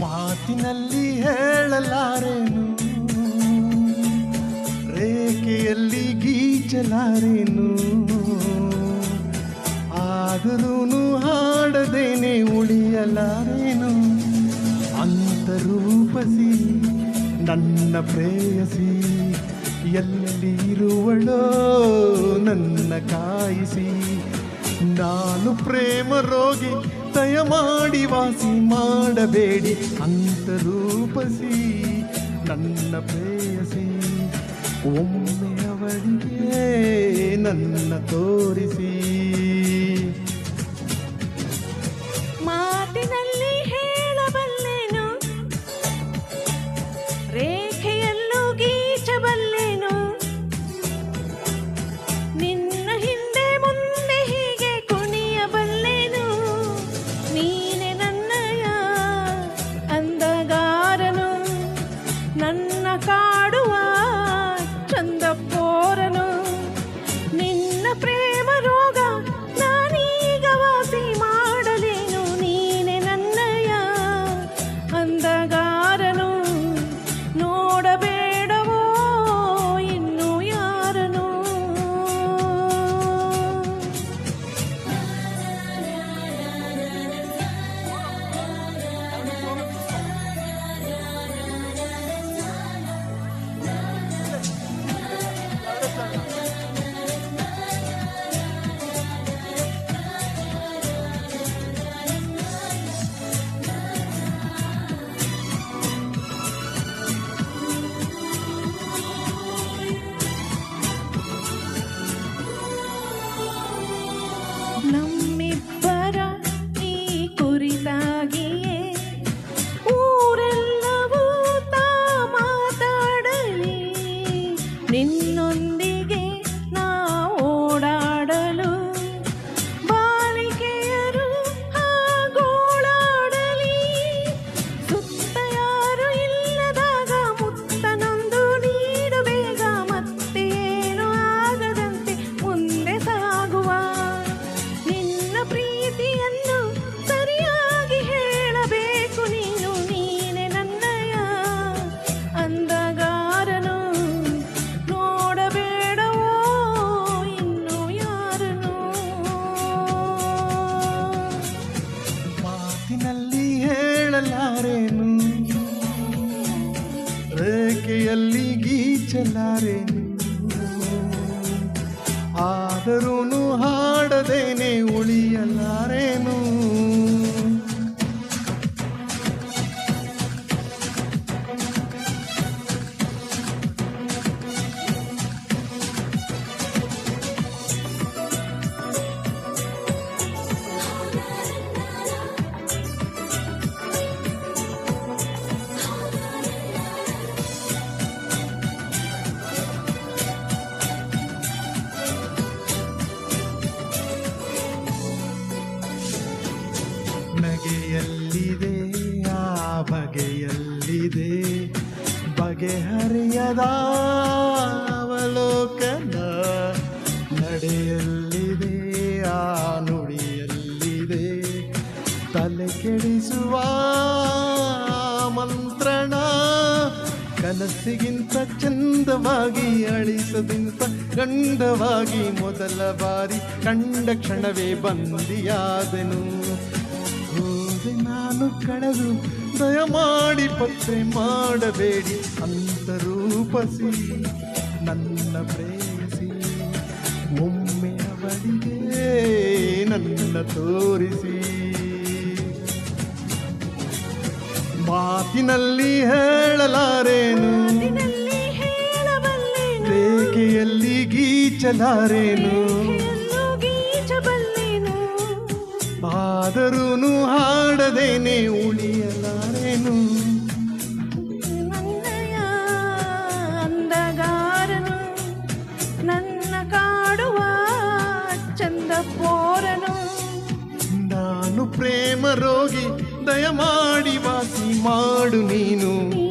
ಮಾತಿನಲ್ಲಿ ಹೇಳಲಾರೇನು, ರೇಖೆಯಲ್ಲಿ ಗೀಚಲಾರೇನು, ಆದರೂ ಹಾಡದೇನೆ ಉಳಿಯಲಾರೇನು. ಅಂತರೂಪಸಿ ನನ್ನ ಪ್ರೇಯಸಿ ಎಲ್ಲಿರುವಳೋ ನನ್ನ ಕಾಯಿಸಿ. ನಾನು ಪ್ರೇಮ ರೋಗಿ, ದಯಮಾಡಿ ವಾಸಿ ಮಾಡಬೇಡಿ. ಅಂತರೂಪಸಿ ನನ್ನ ಪ್ರೇಯಸಿ, ಒಮ್ಮೆ ಅವಳಿಗೆ ನನ್ನ ತೋರಿಸಿ. ಮಾತಿನಲ್ಲಿ ಹೇಳಬಲ್ಲೆನು, ರೇಖೆಯಲ್ಲೂ ಗೀಚಬಲ್ಲೆನು, ನಿನ್ನ ಹಿಂದೆ ಮುಂದೆ ಹೀಗೆ ಕುಣಿಯಬಲ್ಲೆನು. ನೀನೆ ನನ್ನಯ ಅಂದಗಾರನು, ನನ್ನ ಕಾಡುವ ಚಂದಪ್ಪೋರನು. ನಿನ್ನ ಪ್ರೇಮ ರೋಗ ನಾನೀಗ ವಾಸಿ ಮಾಡಲೇನು. ನೀನೆ ನನ್ನಯ ಅಂದಗಾರನು, ನೋಡಬೇಡವೋ ಇನ್ನು ಯಾರನು. ನಮ್ಮಿಬ್ಬರ ಈ ಕುರಿತಾಗಿಯೇ ಊರೆಲ್ಲವೂ ತಾ ಮಾತಾಡಲಿ. ನಿನ್ನೊಂದಿಗೆ ನಾ ಓಡಾಡಲು ಬಾಲಿಕೆಯರು ಗೋಳಾಡಲಿ. ಸುತ್ತ ಯಾರು ಇಲ್ಲದಾಗ ಮುತ್ತನೊಂದು ನೀಡು ಬೇಗ, ಮತ್ತೆ ಏನು ಆಗದಂತೆ ಮುಂದೆ ಸಾಗುವ. ನಿನ್ನ ಪ್ರೀತಿಯನ್ನು ಸರಿಯಾಗಿ ಹೇಳಬೇಕು ನೀನು. ನೀನೆ ನನ್ನಯ ಅಂದಗಾರನು, ನೋಡಬೇಡವೋ ಇನ್ನು ಯಾರನು. ಮಾತಿನಲ್ಲಿ ಹೇಳಲಾರೇನು, ರೇಖೆಯಲ್ಲಿ ಗೀಚಲಾರೇನು, ಆದರೂ ಹಾಡದೇನೆ ಉಳಿಯಲಾರೇನು. ನಗೆಯಲ್ಲಿದೆ ಆ ಬಗೆಯಲ್ಲಿದೆ, ಬಗೆಹರಿಯದ ಅವಲೋಕನ. ನಡೆಯಲ್ಲಿದೆ ಆ ನುಡಿಯಲ್ಲಿದೆ, ತಲೆ ಕೆಡಿಸುವ ಮಂತ್ರಣ. ಕನಸಿಗಿಂತ ಚಂದವಾಗಿ, ಅಳಿಸದಿಂತ ಗಂಧವಾಗಿ, ಮೊದಲ ಬಾರಿ ಕಂಡ ಕ್ಷಣವೇ ಬಂದಿಯಾದೆನು. ಹೋದೆ ನಾನು ಕಳೆದು, ದಯಮಾಡಿ ಪತ್ತೆ ಮಾಡಬೇಡಿ. ಅಂತರೂಪಸಿ ನನ್ನ ಪ್ರೇಯಸಿ, ಒಮ್ಮೆ ಅವಳಿಗೆ ನನ್ನ ತೋರಿಸಿ. ಮಾತಿನಲ್ಲಿ ಹೇಳಲಾರೇನು, ರೇಖೆಯಲ್ಲಿ ಗೀಚಲಾರೇನು, ಆದರೂ ಹಾಡದೇನೆ ಉಳಿಯಲಾರೇನು. ನನ್ನಯ ಅಂದಗಾರನು, ನನ್ನ ಕಾಡು ಪ್ರೇಮ ರೋಗಿ ದಯಮಾಡಿ ವಾಸಿ ಮಾಡು ನೀನು